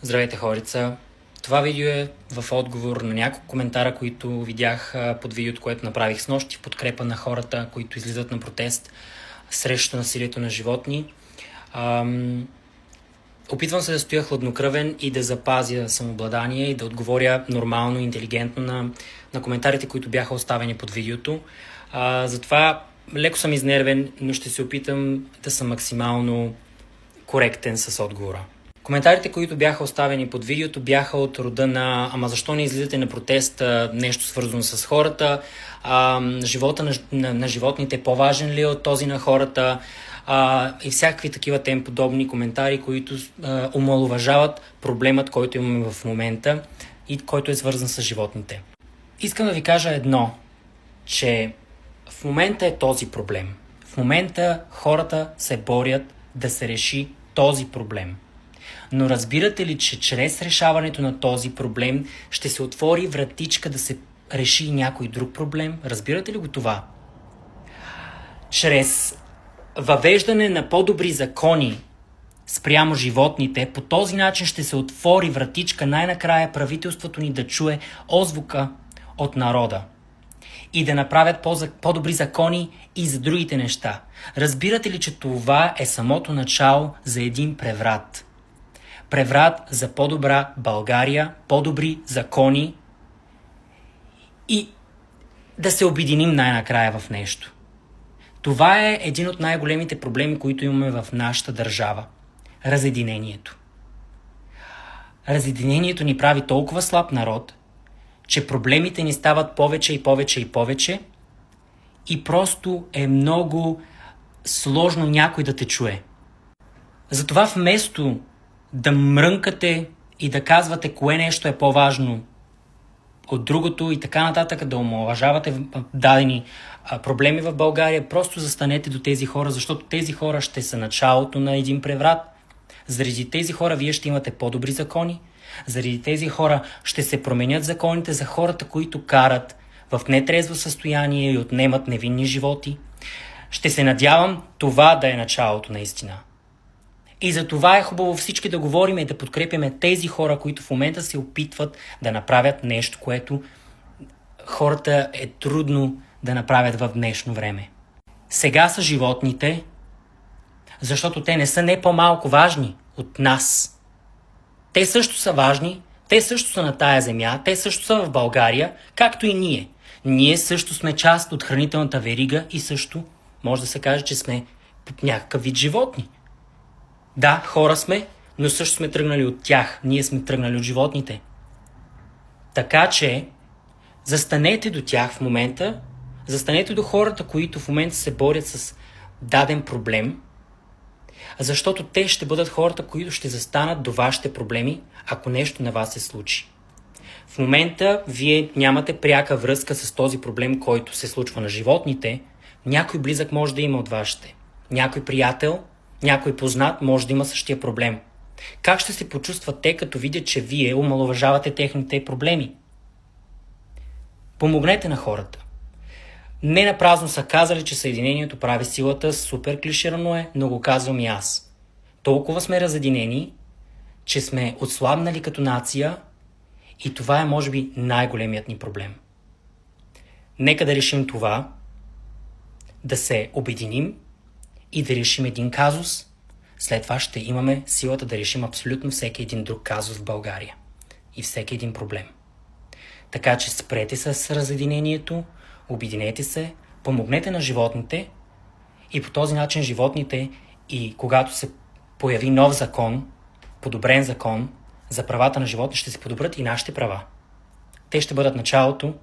Здравейте, хорица! Това видео е в отговор на няколко коментара, които видях под видеото, което направих снощи в подкрепа на хората, които излизат на протест срещу насилието на животни. Опитвам се да стоя хладнокръвен и да запазя самообладание и да отговоря нормално и интелигентно на коментарите, които бяха оставени под видеото. Затова леко съм изнервен, но ще се опитам да съм максимално коректен с отговора. Коментарите, които бяха оставени под видеото, бяха от рода на «Ама защо не излизате на протест, нещо свързано с хората? Живота на животните е по-важен ли от този на хората?» И всякакви такива тем подобни коментари, които омаловажават проблемът, който имаме в момента и който е свързан с животните. Искам да ви кажа едно, че в момента е този проблем. В момента хората се борят да се реши този проблем. Но разбирате ли, че чрез решаването на този проблем ще се отвори вратичка да се реши някой друг проблем? Разбирате ли го това? Чрез въвеждане на по-добри закони спрямо животните, по този начин ще се отвори вратичка най-накрая правителството ни да чуе отзвука от народа и да направят по-добри закони и за другите неща. Разбирате ли, че това е самото начало за един преврат? Преврат за по-добра България, по-добри закони и да се обединим най-накрая в нещо. Това е един от най-големите проблеми, които имаме в нашата държава. Разединението. Разединението ни прави толкова слаб народ, че проблемите ни стават повече и повече и повече и просто е много сложно някой да те чуе. Затова вместо да мрънкате и да казвате кое нещо е по-важно от другото и така нататък, да омаловажавате дадени проблеми в България, просто застанете до тези хора, защото тези хора ще са началото на един преврат. Заради тези хора вие ще имате по-добри закони. Заради тези хора ще се променят законите за хората, които карат в нетрезво състояние и отнемат невинни животи. Ще се надявам това да е началото наистина. И за това е хубаво всички да говорим и да подкрепяме тези хора, които в момента се опитват да направят нещо, което хората е трудно да направят в днешно време. Сега са животните, защото те не са не по-малко важни от нас. Те също са важни, те също са на тая земя, те също са в България, както и ние. Ние също сме част от хранителната верига и също може да се каже, че сме някакъв вид животни. Да, хора сме, но също сме тръгнали от тях. Ние сме тръгнали от животните. Така че, застанете до тях в момента, застанете до хората, които в момента се борят с даден проблем, защото те ще бъдат хората, които ще застанат до вашите проблеми, ако нещо на вас се случи. В момента вие нямате пряка връзка с този проблем, който се случва на животните. Някой близък може да има от вашите. Някой приятел, някой познат може да има същия проблем. Как ще се почувстват те, като видят, че вие омаловажавате техните проблеми? Помогнете на хората. Не напразно са казали, че съединението прави силата, супер клиширано е, но го казвам и аз. Толкова сме разединени, че сме отслабнали като нация и това е може би най-големият ни проблем. Нека да решим това, да се обединим и да решим един казус. След това ще имаме силата да решим абсолютно всеки един друг казус в България и всеки един проблем. Така че спрете с разединението, обединете се, помогнете на животните и по този начин животните и когато се появи нов закон, подобрен закон за правата на животни, ще се подобрят и нашите права. Те ще бъдат началото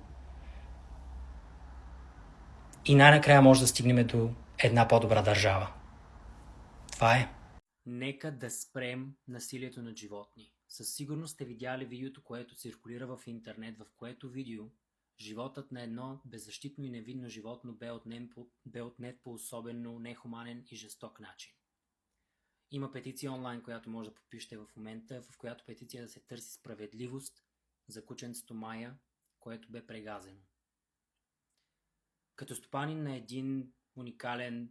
и най-накрая може да стигнем до една по-добра държава. Това е. Нека да спрем насилието над животни. Със сигурност сте видяли видеото, което циркулира в интернет, в което видео животът на едно беззащитно и невинно животно бе отнет по особено нехуманен и жесток начин. Има петиция онлайн, която може да подпишете в момента, в която петиция да се търси справедливост за кученцето Майя, което бе прегазено. Като стопанин на един уникален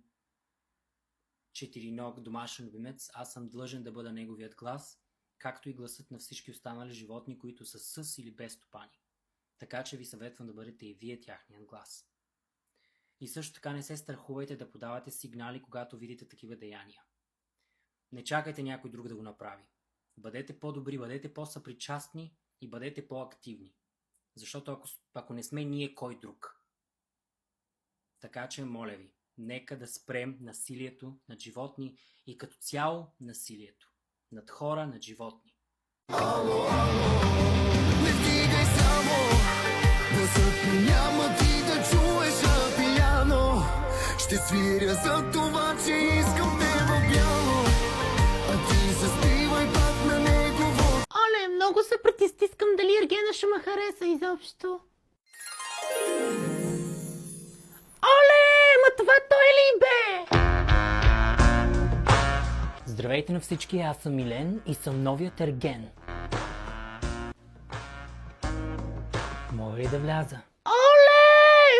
четириног домашен любимец, аз съм длъжен да бъда неговият глас, както и гласът на всички останали животни, които са с или без стопани. Така че ви съветвам да бъдете и вие тяхният глас. И също така не се страхувайте да подавате сигнали, когато видите такива деяния. Не чакайте някой друг да го направи. Бъдете по-добри, бъдете по-съпричастни и бъдете по-активни. Защото ако не сме ние, кой друг? Така че, моля ви, нека да спрем насилието над животни и като цяло насилието над хора, над животни. Не стигай само, гласът ми няма ти да чуеш на пияно. Ще свиря за това, че искам те в бяло, а ти заспивай пак на негово. Оле, много се притискам дали Ергена ще ме хареса изобщо. Оле, ма това той ли бе? Здравейте на всички, аз съм Милен и съм новият Ерген. Мога ли да вляза? Оле,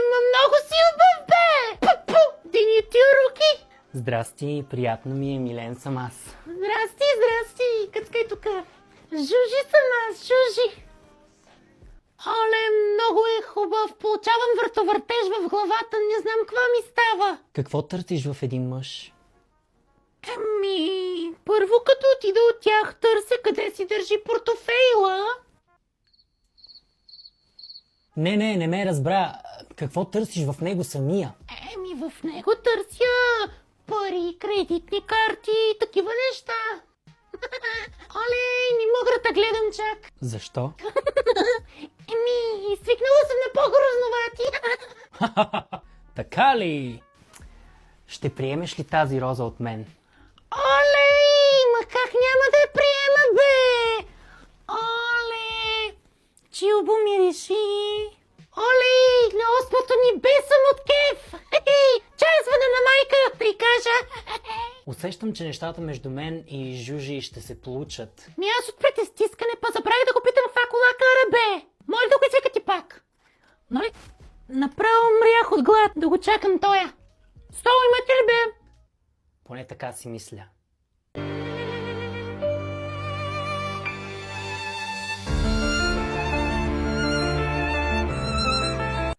ма много си убав бе! Пу-пу, дини ти руки! Здрасти, приятно ми е, Милен съм аз. Здрасти, здрасти, къцкай тука. Жужи съм аз, Жужи. Оле, много е хубав, получавам въртовъртеж в главата, не знам какво ми става. Какво търсиш в един мъж? Първо като отида от тях, търся къде си държи портофейла. Не ме разбра. Какво търсиш в него самия? В него търся пари, кредитни карти, такива неща. Оле, не мога да те гледам чак. Защо? Свикнала съм на по-грозновати. Така ли? Ще приемеш ли тази роза от мен? Оле, ма как няма да я приема, бе? Оле, чилбо мириши. Оле, на осмото небе съм от кеф. Чай звъна на майка, да й кажа. Усещам, че нещата между мен и Жужи ще се получат. Аз от притестискане па забравих да го питам каква кола кара, бе. Може да го извикате пак? Нали? Направо мрях от глад да го чакам тоя. Стол имате ли, бе? Поне така си мисля.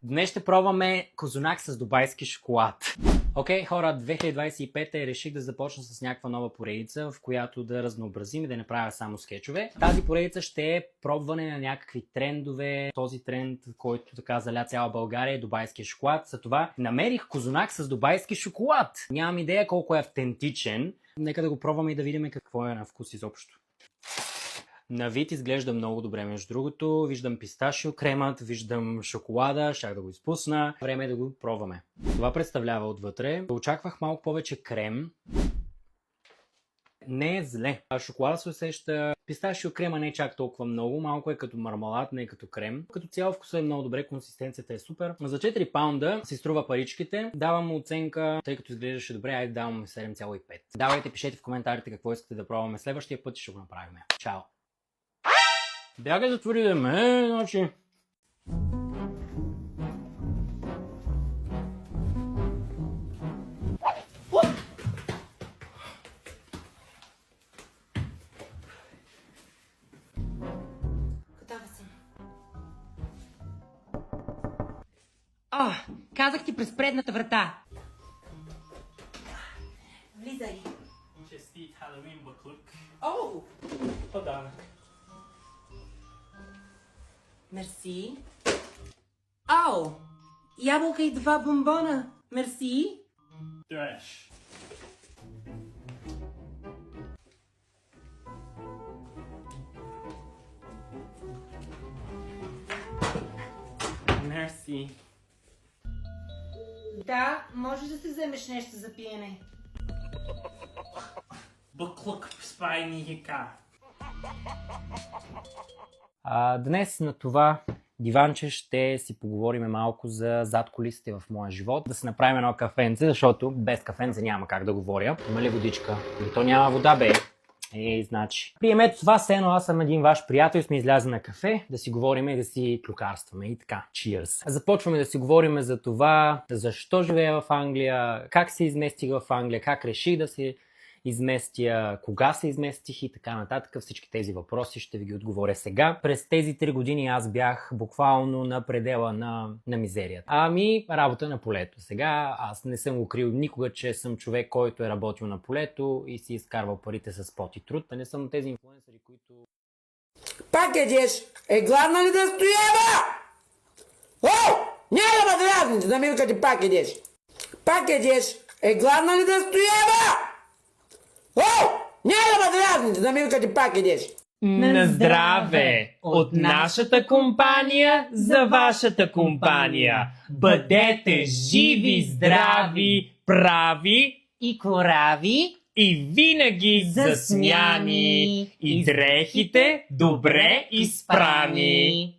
Днес ще пробваме козунак с дубайски шоколад. Окей, хора, 2025 реших да започна с някаква нова поредица, в която да разнообразим и да не правя само скетчове. Тази поредица ще е пробване на някакви трендове. Този тренд, който така заля цяла България, е дубайския шоколад. За това намерих козунак с дубайски шоколад. Нямам идея колко е автентичен. Нека да го пробваме и да видим какво е на вкус изобщо. На вид изглежда много добре, между другото. Виждам писташио кремът, виждам шоколада, щях да го изпусна. Време е да го пробваме. Това представлява отвътре. Очаквах малко повече крем. Не е зле. Шоколада се усеща. Писташио крема не е чак толкова много. Малко е като мармалад, не е като крем. Като цяло вкусът е много добре, консистенцията е супер. За 4 паунда си струва паричките. Давам му оценка, тъй като изглеждаше добре, айде давам 7,5. Давайте, пишете в коментарите какво искате да пробваме следващия път и ще го направим. Чао! Бягай, затвори да ме, значи... Готова съм. Казах ти през предната врата. Влизай. Честит Халоуин буклук. О! Подарък. Мерси. Ау! Ябълка и 2 бомбона. Мерси. Треш. Мерси. Да, можеш да си вземеш нещо за пиене. Буклук спайни хика. Днес на това диванче ще си поговорим малко за задкулисите в моя живот. Да се направим едно кафенце, защото без кафенце няма как да говоря. Има ли водичка? И то няма вода, бе. Значи. Приемете това, все едно аз съм един ваш приятел и сме излязли на кафе, да си говорим и да си клюкарстваме и така. Cheers! Започваме да си говорим за това, защо живея в Англия, как се изместих в Англия, как реших да се изместя, кога се изместих и така нататък. Всички тези въпроси ще ви ги отговоря сега. През тези 3 години аз бях буквално на предела на мизерията. Ами, работа на полето. Сега аз не съм укрил никога, че съм човек, който е работил на полето и си изкарвал парите с пот и труд. Не съм тези инфлуенсъри, които... Пак ядеш! Гладна ли да стоява? О! Няма да ме дразните, да Милка ти пак ядеш! Пак ядеш! Гладна ли да стоява? О! Няма да ме дразните, да Милка ти пак ядеш! На здраве! От нашата компания за вашата компания. Бъдете живи, здрави, прави И корави... и винаги засмяни. И дрехите добре изпрани.